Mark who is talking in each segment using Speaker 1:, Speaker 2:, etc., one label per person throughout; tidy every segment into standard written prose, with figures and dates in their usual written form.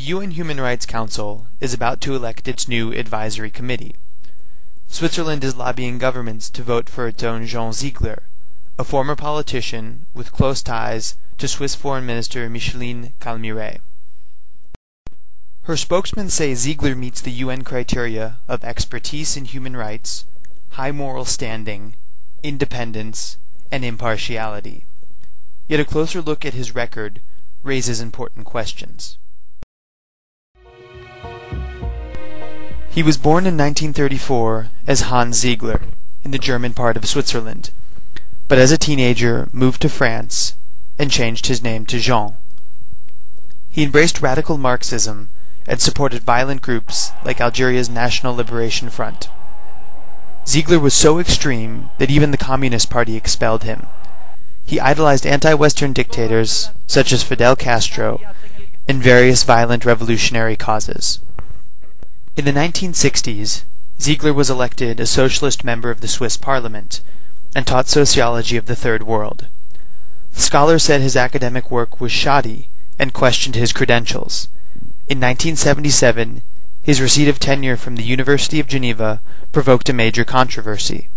Speaker 1: UN Human Rights Council is about to elect its new advisory committee. Switzerland is lobbying governments to vote for its own Jean Ziegler, a former politician with close ties to Swiss Foreign Minister Micheline Calmy-Rey. Her spokesmen say Ziegler meets the UN criteria of expertise in human rights, high moral standing, independence, and impartiality. Yet a closer look at his record raises important questions. He was born in 1934 as Hans Ziegler in the German part of Switzerland, but as a teenager moved to France and changed his name to Jean. He embraced radical Marxism and supported violent groups like Algeria's National Liberation Front. Ziegler was so extreme that even the Communist Party expelled him. He idolized anti-Western dictators such as Fidel Castro and various violent revolutionary causes. In the 1960s, Ziegler was elected a socialist member of the Swiss parliament and taught sociology of the Third World. Scholars said his academic work was shoddy and questioned his credentials. In 1977, his receipt of tenure from the University of Geneva provoked a major controversy.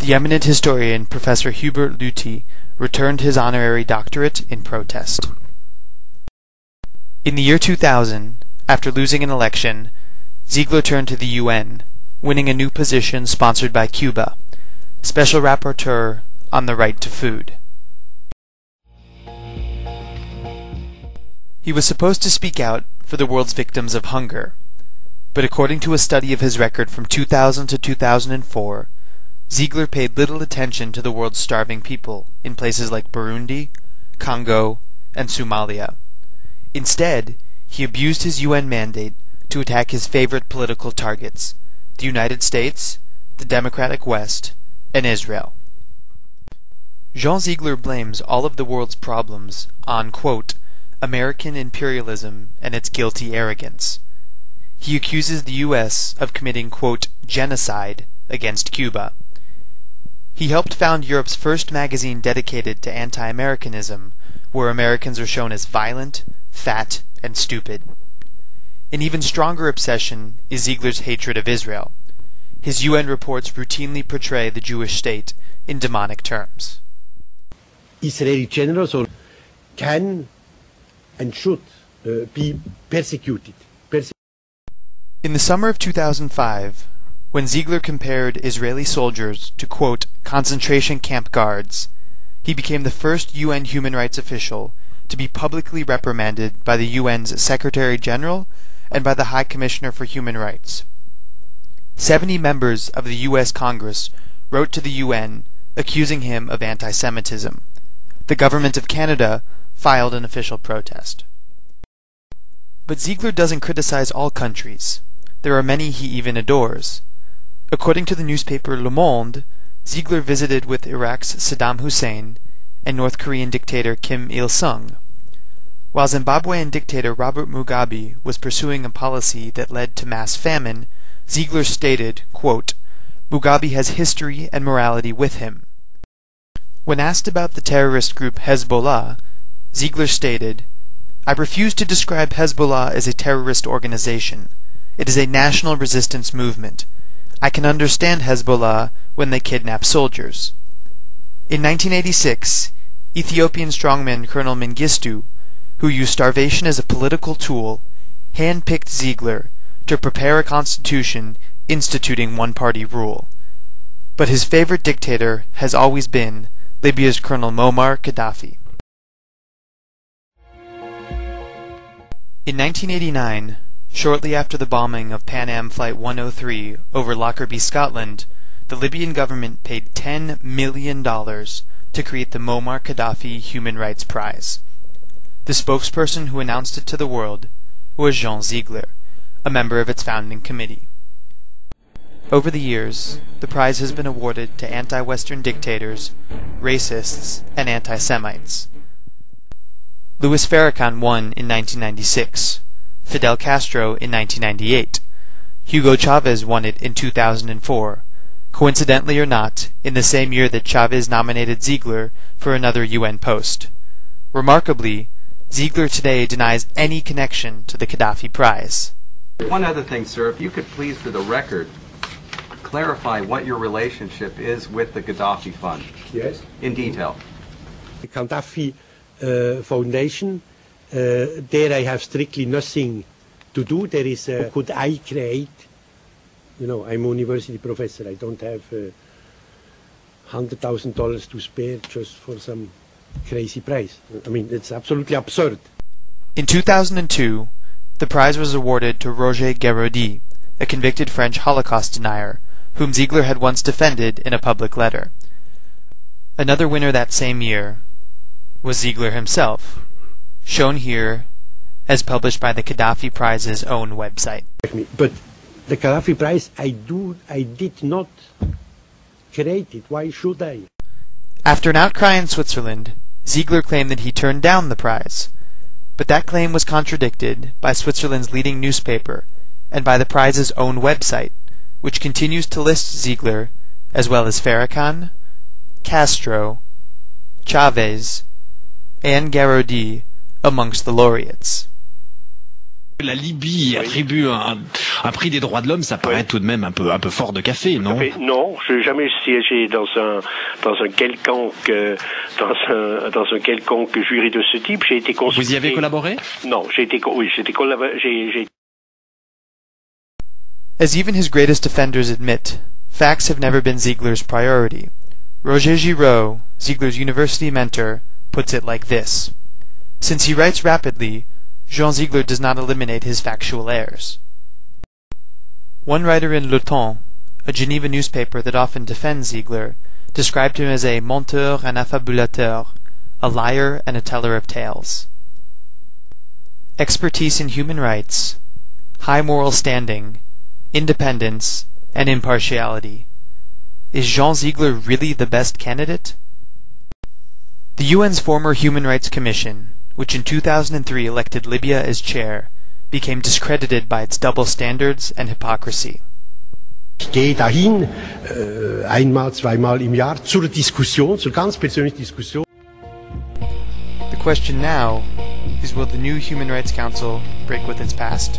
Speaker 1: The eminent historian Professor Hubert Lüthi returned his honorary doctorate in protest. In the year 2000, after losing an election, Ziegler turned to the UN, winning a new position sponsored by Cuba, Special Rapporteur on the Right to Food. He was supposed to speak out for the world's victims of hunger, but according to a study of his record from 2000 to 2004, Ziegler paid little attention to the world's starving people in places like Burundi, Congo, and Somalia. Instead, he abused his UN mandate to attack his favorite political targets, the United States, the Democratic West, and Israel. Jean Ziegler blames all of the world's problems on, quote, American imperialism and its guilty arrogance. He accuses the U.S. of committing, quote, genocide against Cuba. He helped found Europe's first magazine dedicated to anti-Americanism, where Americans are shown as violent, fat, and stupid. An even stronger obsession is Ziegler's hatred of Israel. His UN reports routinely portray the Jewish state in demonic terms.
Speaker 2: Israeli generals can and should be persecuted.
Speaker 1: In the summer of 2005, when Ziegler compared Israeli soldiers to, quote, concentration camp guards, he became the first UN human rights official to be publicly reprimanded by the UN's Secretary-General and by the High Commissioner for Human Rights. 70 members of the U.S. Congress wrote to the UN accusing him of anti-Semitism. The government of Canada filed an official protest. But Ziegler doesn't criticize all countries. There are many he even adores. According to the newspaper Le Monde, Ziegler visited with Iraq's Saddam Hussein and North Korean dictator Kim Il-sung. While Zimbabwean dictator Robert Mugabe was pursuing a policy that led to mass famine, Ziegler stated, quote, Mugabe has history and morality with him. When asked about the terrorist group Hezbollah, Ziegler stated, I refuse to describe Hezbollah as a terrorist organization. It is a national resistance movement. I can understand Hezbollah when they kidnap soldiers. In 1986, Ethiopian strongman Colonel Mengistu, who used starvation as a political tool, handpicked Ziegler to prepare a constitution instituting one-party rule. But his favorite dictator has always been Libya's Colonel Muammar Qaddafi. In 1989, shortly after the bombing of Pan Am Flight 103 over Lockerbie, Scotland, the Libyan government paid $10 million to create the Muammar Qaddafi Human Rights Prize. The spokesperson who announced it to the world was Jean Ziegler, a member of its founding committee. Over the years, the prize has been awarded to anti-Western dictators, racists, and anti-Semites. Louis Farrakhan won in 1996, Fidel Castro in 1998, Hugo Chavez won it in 2004, coincidentally or not, in the same year that Chavez nominated Ziegler for another UN post. Remarkably, Ziegler today denies any connection to the Qaddafi Prize.
Speaker 3: One other thing, sir, if you could please, for the record, clarify what your relationship is with the Qaddafi Fund.
Speaker 2: Yes.
Speaker 3: In detail.
Speaker 2: The Qaddafi Foundation, there I have strictly nothing to do. There is, could I create, you know, I'm a university professor, I don't have $100,000 to spare just for some crazy prize. I mean, it's absolutely absurd.
Speaker 1: In 2002, the prize was awarded to Roger Guéraudy, a convicted French Holocaust denier, whom Ziegler had once defended in a public letter. Another winner that same year was Ziegler himself, shown here as published by the Qaddafi Prize's own website.
Speaker 2: But the Qaddafi Prize, I did not create it. Why should I?
Speaker 1: After an outcry in Switzerland, Ziegler claimed that he turned down the prize, but that claim was contradicted by Switzerland's leading newspaper and by the prize's own website, which continues to list Ziegler, as well as Farrakhan, Castro, Chavez, and Guéraudy amongst the laureates.
Speaker 4: La Libye attribue un prix des droits de l'homme, ça paraît tout de même un peu fort de café, non?
Speaker 5: Non, je n'ai jamais siégé dans un quelconque jury de ce type. J'ai été consulté.
Speaker 4: Vous y avez collaboré?
Speaker 5: Non, j'ai collaboré.
Speaker 1: As even his greatest defenders admit, facts have never been Ziegler's priority. Roger Giraud, Ziegler's university mentor, puts it like this: since he writes rapidly, Jean Ziegler does not eliminate his factual errors. One writer in Le Temps, a Geneva newspaper that often defends Ziegler, described him as a menteur and affabulateur, a liar and a teller of tales. Expertise in human rights, high moral standing, independence, and impartiality. Is Jean Ziegler really the best candidate? The UN's former Human Rights Commission, which in 2003 elected Libya as chair, became discredited by its double standards and hypocrisy.
Speaker 2: Ich gehe dahin, einmal, zweimal im Jahr, zur Diskussion, zur ganz persönlichen Diskussion.
Speaker 1: The question now is, will the new Human Rights Council break with its past?